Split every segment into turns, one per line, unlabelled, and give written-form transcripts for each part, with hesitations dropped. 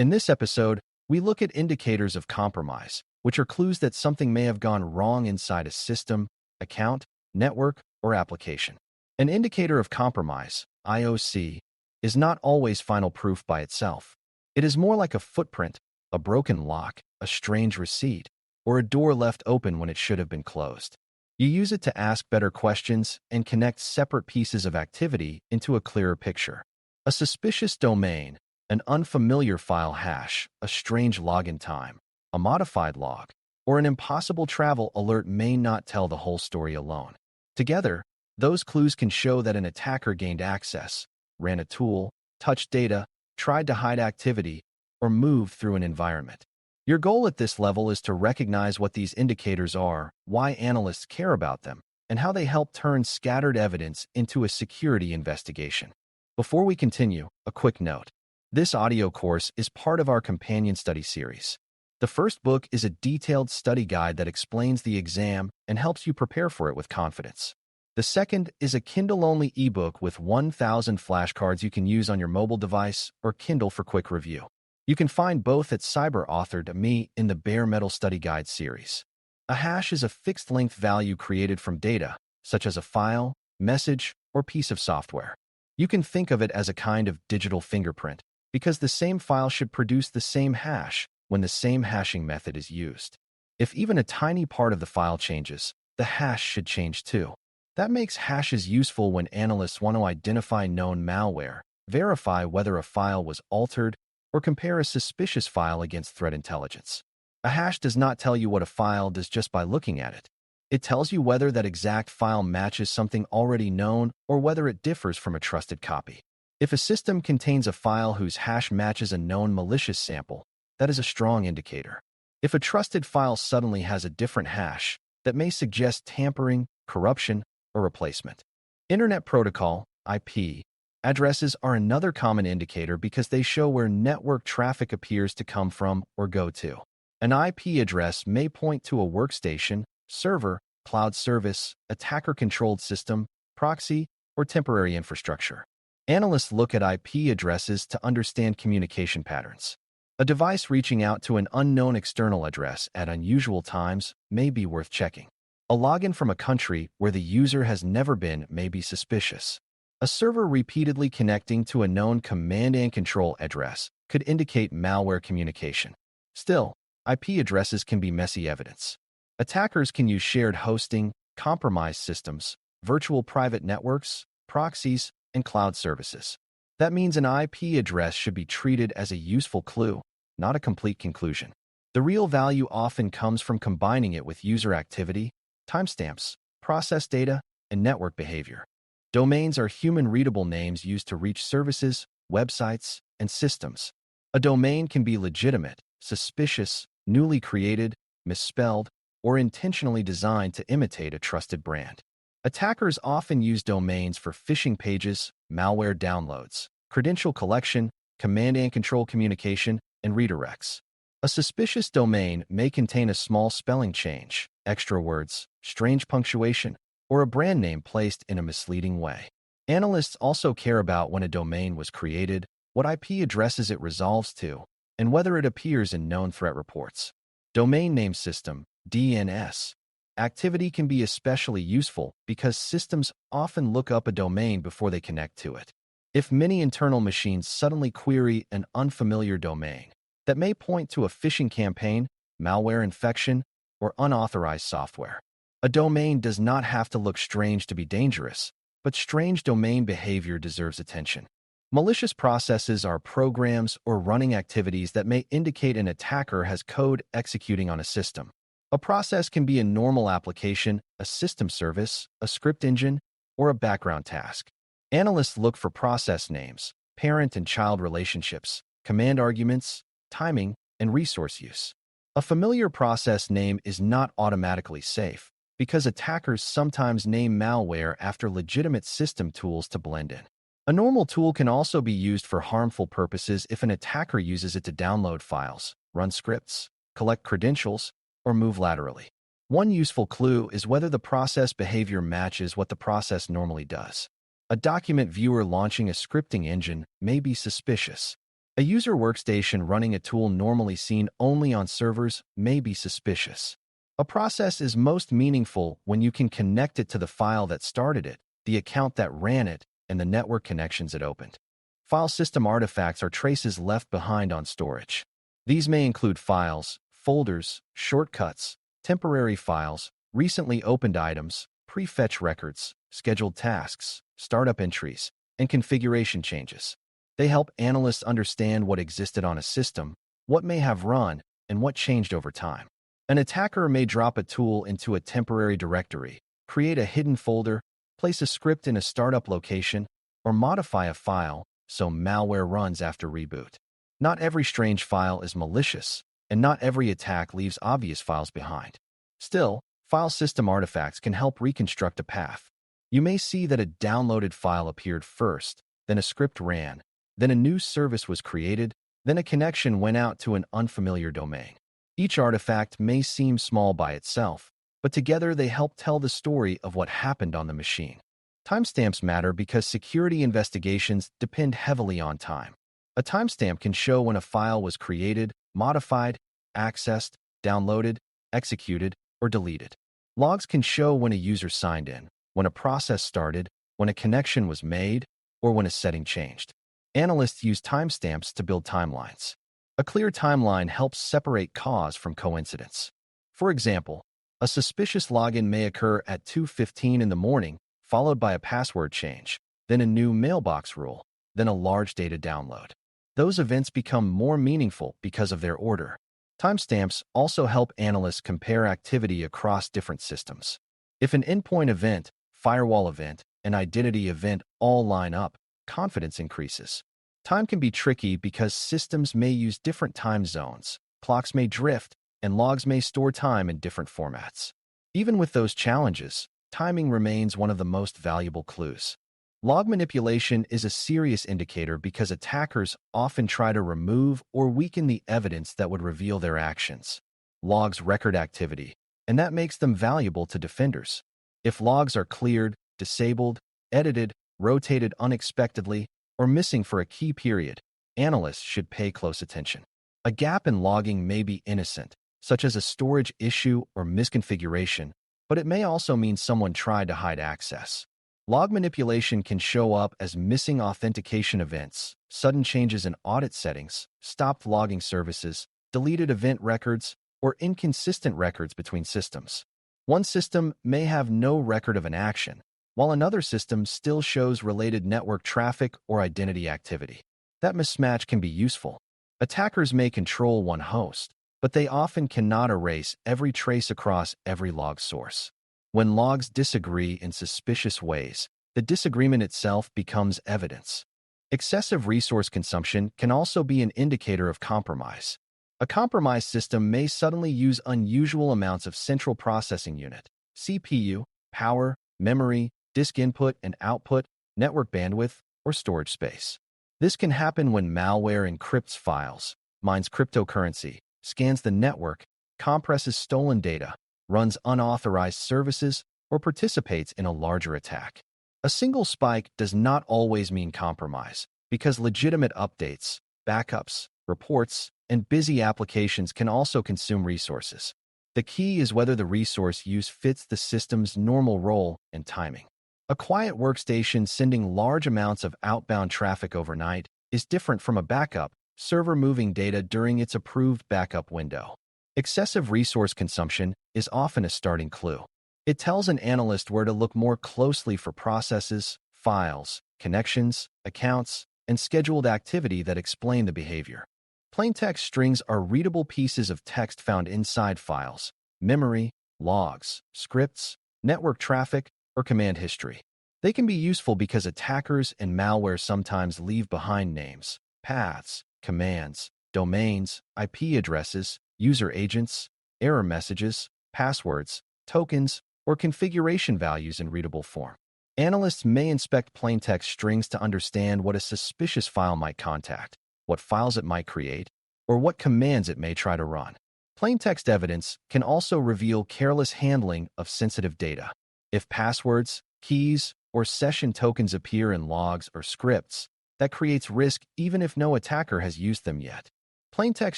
In this episode, we look at indicators of compromise, which are clues that something may have gone wrong inside a system, account, network, or application. An indicator of compromise, IOC, is not always final proof by itself. It is more like a footprint, a broken lock, a strange receipt, or a door left open when it should have been closed. You use it to ask better questions and connect separate pieces of activity into a clearer picture. A suspicious domain, an unfamiliar file hash, a strange login time, a modified log, or an impossible travel alert may not tell the whole story alone. Together, those clues can show that an attacker gained access, ran a tool, touched data, tried to hide activity, or moved through an environment. Your goal at this level is to recognize what these indicators are, why analysts care about them, and how they help turn scattered evidence into a security investigation. Before we continue, a quick note. This audio course is part of our companion study series. The first book is a detailed study guide that explains the exam and helps you prepare for it with confidence. The second is a Kindle-only ebook with 1,000 flashcards you can use on your mobile device or Kindle for quick review. You can find both at CyberAuthor.me in the Bare Metal Study Guide series. A hash is a fixed-length value created from data, such as a file, message, or piece of software. You can think of it as a kind of digital fingerprint, because the same file should produce the same hash when the same hashing method is used. If even a tiny part of the file changes, the hash should change too. That makes hashes useful when analysts want to identify known malware, verify whether a file was altered, or compare a suspicious file against threat intelligence. A hash does not tell you what a file does just by looking at it. It tells you whether that exact file matches something already known or whether it differs from a trusted copy. If a system contains a file whose hash matches a known malicious sample, that is a strong indicator. If a trusted file suddenly has a different hash, that may suggest tampering, corruption, or replacement. Internet Protocol, IP, addresses are another common indicator because they show where network traffic appears to come from or go to. An IP address may point to a workstation, server, cloud service, attacker-controlled system, proxy, or temporary infrastructure. Analysts look at IP addresses to understand communication patterns. A device reaching out to an unknown external address at unusual times may be worth checking. A login from a country where the user has never been may be suspicious. A server repeatedly connecting to a known command and control address could indicate malware communication. Still, IP addresses can be messy evidence. Attackers can use shared hosting, compromised systems, virtual private networks, proxies, and cloud services. That means an IP address should be treated as a useful clue, not a complete conclusion. The real value often comes from combining it with user activity, timestamps, process data, and network behavior. Domains are human-readable names used to reach services, websites, and systems. A domain can be legitimate, suspicious, newly created, misspelled, or intentionally designed to imitate a trusted brand. Attackers often use domains for phishing pages, malware downloads, credential collection, command and control communication, and redirects. A suspicious domain may contain a small spelling change, extra words, strange punctuation, or a brand name placed in a misleading way. Analysts also care about when a domain was created, what IP addresses it resolves to, and whether it appears in known threat reports. Domain Name System, DNS. Activity can be especially useful because systems often look up a domain before they connect to it. If many internal machines suddenly query an unfamiliar domain, that may point to a phishing campaign, malware infection, or unauthorized software. A domain does not have to look strange to be dangerous, but strange domain behavior deserves attention. Malicious processes are programs or running activities that may indicate an attacker has code executing on a system. A process can be a normal application, a system service, a script engine, or a background task. Analysts look for process names, parent and child relationships, command arguments, timing, and resource use. A familiar process name is not automatically safe, because attackers sometimes name malware after legitimate system tools to blend in. A normal tool can also be used for harmful purposes if an attacker uses it to download files, run scripts, collect credentials, or move laterally. One useful clue is whether the process behavior matches what the process normally does. A document viewer launching a scripting engine may be suspicious. A user workstation running a tool normally seen only on servers may be suspicious. A process is most meaningful when you can connect it to the file that started it, the account that ran it, and the network connections it opened. File system artifacts are traces left behind on storage. These may include files, folders, shortcuts, temporary files, recently opened items, prefetch records, scheduled tasks, startup entries, and configuration changes. They help analysts understand what existed on a system, what may have run, and what changed over time. An attacker may drop a tool into a temporary directory, create a hidden folder, place a script in a startup location, or modify a file so malware runs after reboot. Not every strange file is malicious, and not every attack leaves obvious files behind. Still, file system artifacts can help reconstruct a path. You may see that a downloaded file appeared first, then a script ran, then a new service was created, then a connection went out to an unfamiliar domain. Each artifact may seem small by itself, but together they help tell the story of what happened on the machine. Timestamps matter because security investigations depend heavily on time. A timestamp can show when a file was created, modified, accessed, downloaded, executed, or deleted. Logs can show when a user signed in, when a process started, when a connection was made, or when a setting changed. Analysts use timestamps to build timelines. A clear timeline helps separate cause from coincidence. For example, a suspicious login may occur at 2:15 in the morning, followed by a password change, then a new mailbox rule, then a large data download. Those events become more meaningful because of their order. Timestamps also help analysts compare activity across different systems. If an endpoint event, firewall event, and identity event all line up, confidence increases. Time can be tricky because systems may use different time zones, clocks may drift, and logs may store time in different formats. Even with those challenges, timing remains one of the most valuable clues. Log manipulation is a serious indicator because attackers often try to remove or weaken the evidence that would reveal their actions. Logs record activity, and that makes them valuable to defenders. If logs are cleared, disabled, edited, rotated unexpectedly, or missing for a key period, analysts should pay close attention. A gap in logging may be innocent, such as a storage issue or misconfiguration, but it may also mean someone tried to hide access. Log manipulation can show up as missing authentication events, sudden changes in audit settings, stopped logging services, deleted event records, or inconsistent records between systems. One system may have no record of an action, while another system still shows related network traffic or identity activity. That mismatch can be useful. Attackers may control one host, but they often cannot erase every trace across every log source. When logs disagree in suspicious ways, the disagreement itself becomes evidence. Excessive resource consumption can also be an indicator of compromise. A compromised system may suddenly use unusual amounts of central processing unit, CPU, power, memory, disk input and output, network bandwidth, or storage space. This can happen when malware encrypts files, mines cryptocurrency, scans the network, compresses stolen data, runs unauthorized services, or participates in a larger attack. A single spike does not always mean compromise, because legitimate updates, backups, reports, and busy applications can also consume resources. The key is whether the resource use fits the system's normal role and timing. A quiet workstation sending large amounts of outbound traffic overnight is different from a backup server moving data during its approved backup window. Excessive resource consumption is often a starting clue. It tells an analyst where to look more closely for processes, files, connections, accounts, and scheduled activity that explain the behavior. Plaintext strings are readable pieces of text found inside files, memory, logs, scripts, network traffic, or command history. They can be useful because attackers and malware sometimes leave behind names, paths, commands, domains, IP addresses, user agents, error messages, passwords, tokens, or configuration values in readable form. Analysts may inspect plaintext strings to understand what a suspicious file might contact, what files it might create, or what commands it may try to run. Plaintext evidence can also reveal careless handling of sensitive data. If passwords, keys, or session tokens appear in logs or scripts, that creates risk even if no attacker has used them yet. Plaintext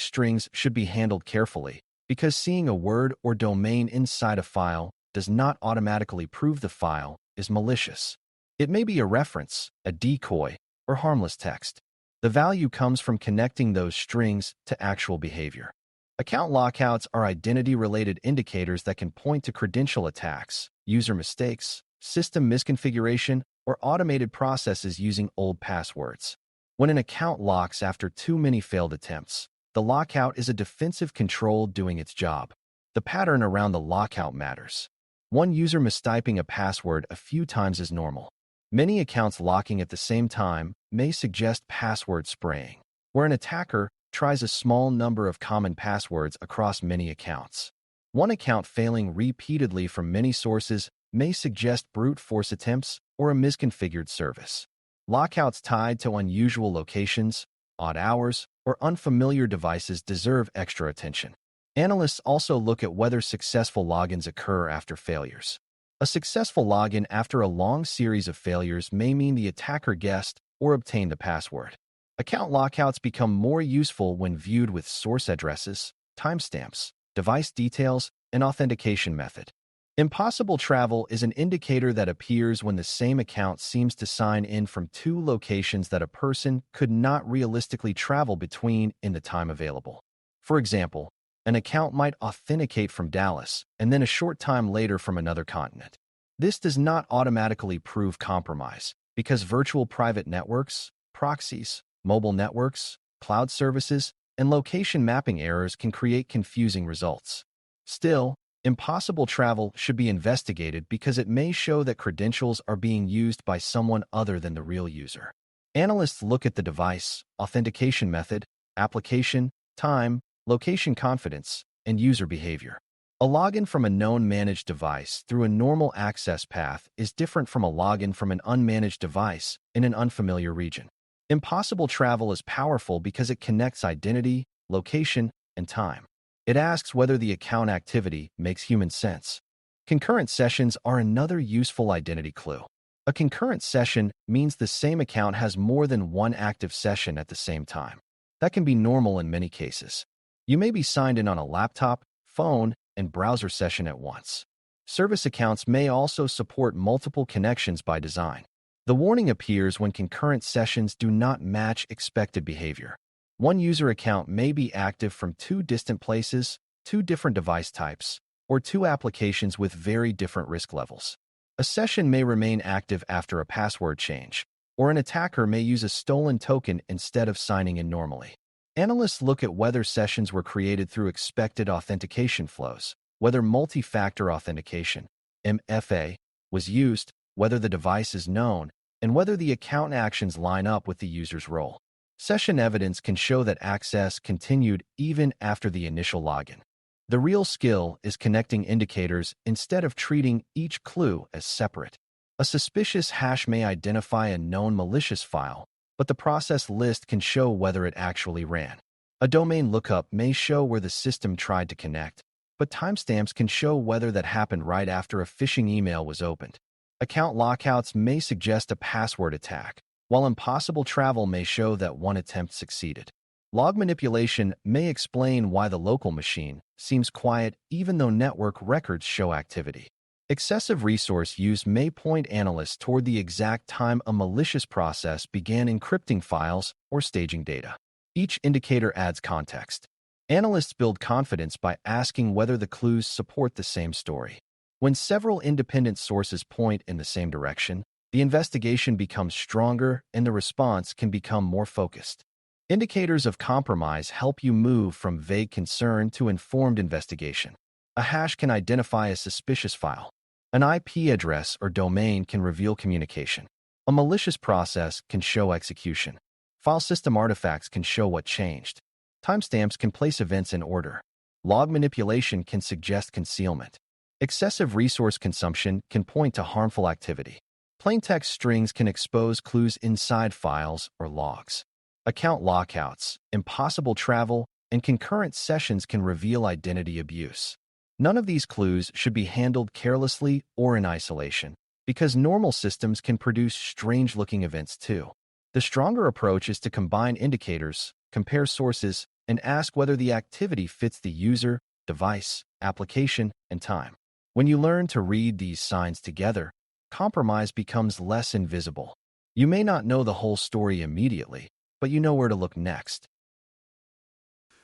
strings should be handled carefully because seeing a word or domain inside a file does not automatically prove the file is malicious. It may be a reference, a decoy, or harmless text. The value comes from connecting those strings to actual behavior. Account lockouts are identity-related indicators that can point to credential attacks, user mistakes, system misconfiguration, or automated processes using old passwords. When an account locks after too many failed attempts, the lockout is a defensive control doing its job. The pattern around the lockout matters. One user mistyping a password a few times is normal. Many accounts locking at the same time may suggest password spraying, where an attacker tries a small number of common passwords across many accounts. One account failing repeatedly from many sources may suggest brute force attempts or a misconfigured service. Lockouts tied to unusual locations, odd hours, or unfamiliar devices deserve extra attention. Analysts also look at whether successful logins occur after failures. A successful login after a long series of failures may mean the attacker guessed or obtained the password. Account lockouts become more useful when viewed with source addresses, timestamps, device details, and authentication method. Impossible travel is an indicator that appears when the same account seems to sign in from two locations that a person could not realistically travel between in the time available. For example, an account might authenticate from Dallas and then a short time later from another continent. This does not automatically prove compromise because virtual private networks, proxies, mobile networks, cloud services, and location mapping errors can create confusing results. Still, impossible travel should be investigated because it may show that credentials are being used by someone other than the real user. Analysts look at the device, authentication method, application, time, location confidence, and user behavior. A login from a known managed device through a normal access path is different from a login from an unmanaged device in an unfamiliar region. Impossible travel is powerful because it connects identity, location, and time. It asks whether the account activity makes human sense. Concurrent sessions are another useful identity clue. A concurrent session means the same account has more than one active session at the same time. That can be normal in many cases. You may be signed in on a laptop, phone, and browser session at once. Service accounts may also support multiple connections by design. The warning appears when concurrent sessions do not match expected behavior. One user account may be active from two distant places, two different device types, or two applications with very different risk levels. A session may remain active after a password change, or an attacker may use a stolen token instead of signing in normally. Analysts look at whether sessions were created through expected authentication flows, whether multi-factor authentication, MFA, was used, whether the device is known, and whether the account actions line up with the user's role. Session evidence can show that access continued even after the initial login. The real skill is connecting indicators instead of treating each clue as separate. A suspicious hash may identify a known malicious file, but the process list can show whether it actually ran. A domain lookup may show where the system tried to connect, but timestamps can show whether that happened right after a phishing email was opened. Account lockouts may suggest a password attack, while impossible travel may show that one attempt succeeded. Log manipulation may explain why the local machine seems quiet even though network records show activity. Excessive resource use may point analysts toward the exact time a malicious process began encrypting files or staging data. Each indicator adds context. Analysts build confidence by asking whether the clues support the same story. When several independent sources point in the same direction, the investigation becomes stronger and the response can become more focused. Indicators of compromise help you move from vague concern to informed investigation. A hash can identify a suspicious file. An IP address or domain can reveal communication. A malicious process can show execution. File system artifacts can show what changed. Timestamps can place events in order. Log manipulation can suggest concealment. Excessive resource consumption can point to harmful activity. Plaintext strings can expose clues inside files or logs. Account lockouts, impossible travel, and concurrent sessions can reveal identity abuse. None of these clues should be handled carelessly or in isolation, because normal systems can produce strange-looking events too. The stronger approach is to combine indicators, compare sources, and ask whether the activity fits the user, device, application, and time. When you learn to read these signs together, compromise becomes less invisible. You may not know the whole story immediately, but you know where to look next.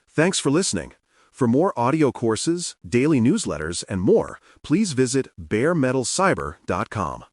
Thanks for listening. For more audio courses, daily newsletters, and more, please visit baremetalcyber.com.